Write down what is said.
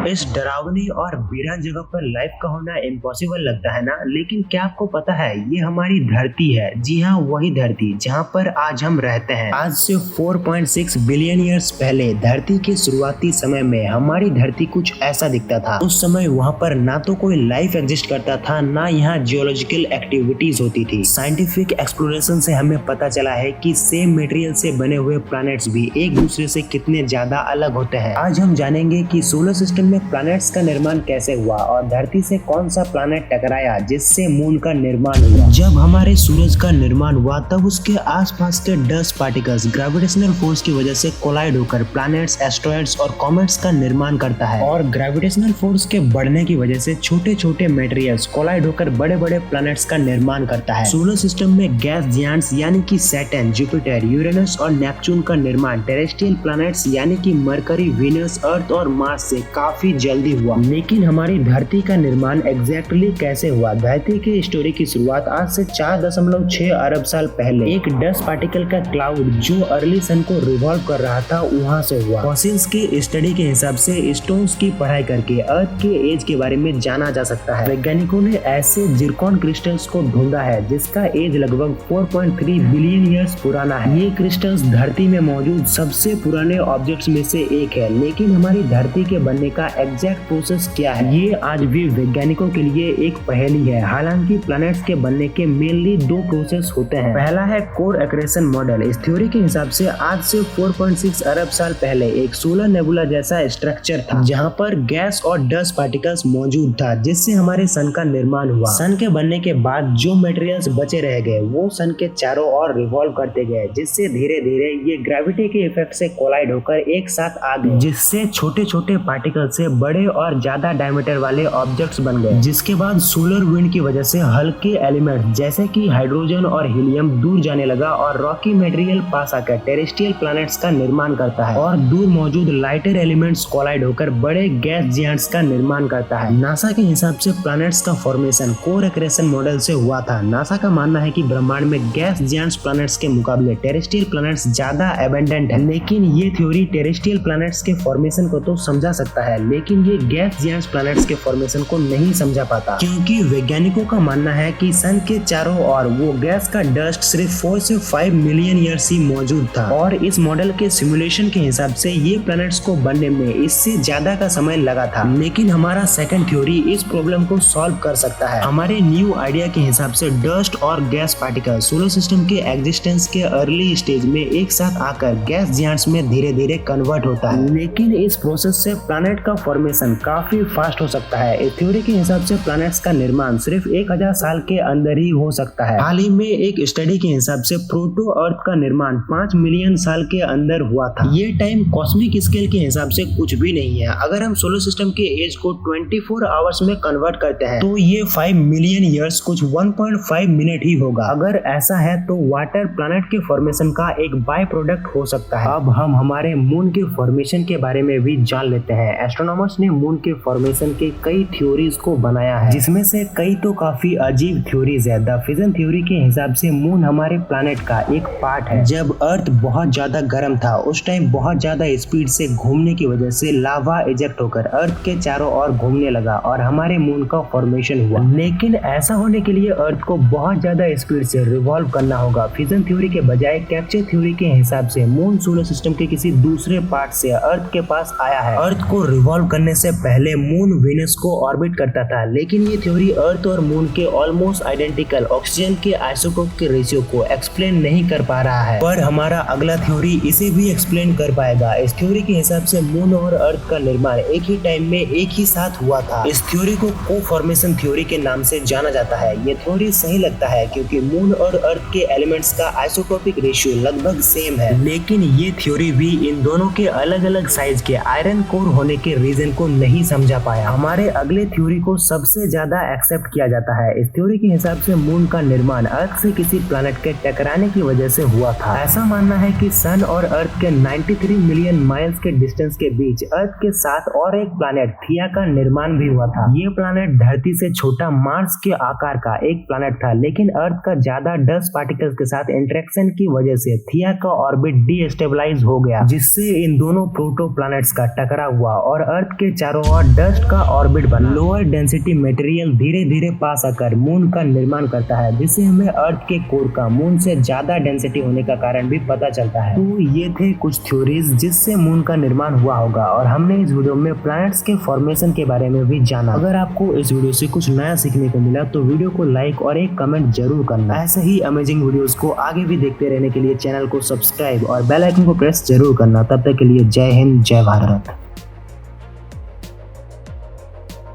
इस डरावनी और वीरान जगह पर लाइफ का होना इम्पॉसिबल लगता है ना, लेकिन क्या आपको पता है ये हमारी धरती है। जी हाँ, वही धरती जहाँ पर आज हम रहते हैं। आज से 4.6 बिलियन ईयर्स पहले धरती के शुरुआती समय में हमारी धरती कुछ ऐसा दिखता था। उस समय वहाँ पर ना तो कोई लाइफ एग्जिस्ट करता था, ना यहाँ जियोलॉजिकल एक्टिविटीज होती थी। साइंटिफिक एक्सप्लोरेशन से हमें पता चला है कि सेम मटेरियल से बने हुए प्लैनेट्स भी एक दूसरे से कितने ज्यादा अलग होते हैं। आज हम जानेंगे कि सोलर सिस्टम में प्लैनेट्स का निर्माण कैसे हुआ और धरती से कौन सा प्लैनेट टकराया जिससे मून का निर्माण हुआ। जब हमारे सूरज का निर्माण हुआ तब उसके आसपास के डस्ट पार्टिकल्स ग्रेविटेशनल फोर्स की वजह से कोलाइड होकर प्लैनेट्स, एस्ट्रॉयड्स और कॉमेट्स का निर्माण करता है। और ग्रेविटेशनल फोर्स के बढ़ने की वजह से छोटे छोटे मटेरियल्स कोलाइड होकर बड़े बड़े प्लैनेट्स का निर्माण करता है। सोलर सिस्टम में गैस जायंट्स यानी कि सैटर्न, जुपिटर, यूरेनस और नेपच्यून का निर्माण टेरेस्ट्रियल प्लैनेट्स यानी कि मरकरी, वीनस, अर्थ और मार्स से काफी जल्दी हुआ। लेकिन हमारी धरती का निर्माण एग्जैक्टली कैसे हुआ? धरती की स्टोरी की शुरुआत आज से 4.6 अरब साल पहले एक डस्ट पार्टिकल का क्लाउड जो अर्ली सन को रिवॉल्व कर रहा था वहाँ से हुआ। फॉसिल्स की स्टडी के हिसाब से स्टोन्स की पढ़ाई करके अर्थ के एज के बारे में जाना जा सकता है। वैज्ञानिकों ने ऐसे जिरकॉन क्रिस्टल्स को ढूंढा है जिसका एज लगभग 4.3 बिलियन ईयर्स पुराना है। ये क्रिस्टल्स धरती में मौजूद सबसे पुराने ऑब्जेक्ट्स में से एक है। लेकिन हमारी धरती के बनने का एग्जैक्ट प्रोसेस क्या है, ये आज भी वैज्ञानिकों के लिए एक पहेली है। हालांकि प्लैनेट्स के बनने के मेनली दो प्रोसेस होते हैं। पहला है कोर एक्रेशन मॉडल। इस थ्योरी के हिसाब से आज से 4.6 अरब साल पहले एक सोलर नेबुला जैसा स्ट्रक्चर था जहां पर गैस और डस्ट पार्टिकल्स मौजूद था जिससे हमारे सन का निर्माण हुआ। सन के बनने के बाद जो मटेरियल्स बचे रह गए वो सन के चारों ओर रिवॉल्व करते गए जिससे धीरे धीरे ये ग्रेविटी के इफेक्ट से कोलाइड होकर एक साथ आ गए, जिससे छोटे छोटे पार्टिकल से बड़े और ज्यादा डायमीटर वाले ऑब्जेक्ट्स बन गए। जिसके बाद सोलर विंड की वजह से हल्के एलिमेंट्स जैसे कि हाइड्रोजन और हीलियम दूर जाने लगा और रॉकी मटेरियल पास आकर टेरेस्ट्रियल प्लैनेट्स का निर्माण करता है और दूर मौजूद लाइटर एलिमेंट्स कोलाइड होकर बड़े गैस जायंट्स का निर्माण करता है। नासा के हिसाब से प्लैनेट्स का फॉर्मेशन कोर एक्रेशन मॉडल से हुआ था। नासा का मानना है कि ब्रह्मांड में गैस जायंट्स प्लैनेट्स के मुकाबले टेरेस्ट्रियल प्लैनेट्स ज्यादा एबंडेंट है। लेकिन ये थ्योरी टेरेस्ट्रियल प्लैनेट्स के फॉर्मेशन को तो समझा सकता है, लेकिन ये गैस जायंट्स प्लैनेट्स के फॉर्मेशन को नहीं समझा पाता, क्योंकि वैज्ञानिकों का मानना है कि सन के चारों ओर वो गैस का डस्ट सिर्फ 4 से 5 मिलियन ईयर्स ही मौजूद था। और इस मॉडल के सिमुलेशन के हिसाब से ये प्लैनेट्स को बनने में इससे ज्यादा का समय लगा था। लेकिन हमारा सेकंड थ्योरी इस प्रॉब्लम को सॉल्व कर सकता है। हमारे न्यू आइडिया के हिसाब से डस्ट और गैस पार्टिकल सोलर सिस्टम के एग्जिस्टेंस के अर्ली स्टेज में एक साथ आकर गैस जायंट्स में धीरे धीरे कन्वर्ट होता है। लेकिन इस प्रोसेस से प्लैनेट का फॉर्मेशन काफी फास्ट हो सकता है। इस थ्योरी के हिसाब से प्लैनेट्स का निर्माण सिर्फ 1000 साल के अंदर ही हो सकता है। हाल ही में एक स्टडी के हिसाब से प्रोटो अर्थ का निर्माण 5 मिलियन साल के अंदर हुआ था। ये टाइम कॉस्मिक स्केल के हिसाब से कुछ भी नहीं है। अगर हम सोलर सिस्टम के एज को 24 आवर्स में कन्वर्ट करते हैं तो ये 5 मिलियन ईयर्स कुछ 1.5 मिनट ही होगा। अगर ऐसा है तो वाटर प्लैनेट के फॉर्मेशन का एक बाय प्रोडक्ट हो सकता है। अब हम हमारे मून के फॉर्मेशन के बारे में भी जान लेते हैं। एस्ट्रोनॉमर्स ने मून के फॉर्मेशन के कई थ्योरीज को बनाया है, जिसमें से कई तो काफी अजीब थ्योरीज है। द फिजन थ्योरी के हिसाब से मून हमारे प्लैनेट का एक पार्ट है। जब अर्थ बहुत ज्यादा गर्म था उस टाइम बहुत ज्यादा स्पीड से घूमने की वजह से लावा इजेक्ट होकर अर्थ के चारों ओर घूमने लगा और हमारे मून का फॉर्मेशन हुआ। लेकिन ऐसा होने के लिए अर्थ को बहुत ज्यादा स्पीड से रिवॉल्व करना होगा। फिजन थ्योरी के बजाय कैप्चर थ्योरी के हिसाब से मून सोलर सिस्टम के किसी दूसरे पार्ट से अर्थ के पास आया है। अर्थ को रिवॉल्व करने से पहले मून वीनस को ऑर्बिट करता था। लेकिन ये थ्योरी अर्थ और मून के ऑलमोस्ट आइडेंटिकल ऑक्सीजन के आइसोटोप के रेशियो को एक्सप्लेन नहीं कर पा रहा है, पर हमारा अगला थ्योरी इसे भी एक्सप्लेन कर पाएगा। इस थ्योरी के हिसाब से मून और अर्थ का निर्माण एक ही टाइम में एक ही साथ हुआ था। इस थ्योरी को को-फॉर्मेशन थ्योरी के नाम से जाना जाता है। ये थ्योरी सही लगता है क्योंकि मून और अर्थ के एलिमेंट्स का आइसोटोपिक रेशियो लगभग सेम है। लेकिन ये थ्योरी भी इन दोनों के अलग अलग साइज के आयरन कोर होने के रीजन को नहीं समझा पाया। हमारे अगले थ्योरी को सबसे ज्यादा एक्सेप्ट किया जाता है। इस थ्योरी के हिसाब से मून का निर्माण अर्थ से किसी प्लैनेट के टकराने की वजह से हुआ था। ऐसा मानना है कि सन और अर्थ के 93 मिलियन माइल्स के डिस्टेंस के बीच अर्थ के साथ और एक प्लैनेट थिया का निर्माण भी हुआ था। ये प्लैनेट धरती से छोटा मार्स के आकार का एक प्लैनेट था, लेकिन अर्थ का ज्यादा डस्ट पार्टिकल्स के साथ इंटरेक्शन की वजह से थिया का ऑर्बिट डीस्टेबलाइज हो गया, जिससे इन दोनों प्रोटो प्लैनेट्स का टकराव हुआ और अर्थ के चारों ओर डस्ट का ऑर्बिट बना। लोअर डेंसिटी मटेरियल धीरे धीरे पास आकर मून का निर्माण करता है, जिससे हमें अर्थ के कोर का मून से ज्यादा डेंसिटी होने का कारण भी पता चलता है। तो ये थे कुछ थ्योरीज जिससे मून का निर्माण हुआ होगा, और हमने इस वीडियो में प्लैनेट्स के फॉर्मेशन के बारे में भी जाना। अगर आपको इस वीडियो से कुछ नया सीखने को मिला तो वीडियो को लाइक और एक कमेंट जरूर करना। ऐसे ही अमेजिंग वीडियोस को आगे भी देखते रहने के लिए चैनल को सब्सक्राइब और बेल आइकन को प्रेस जरूर करना। तब तक के लिए जय हिंद, जय भारत।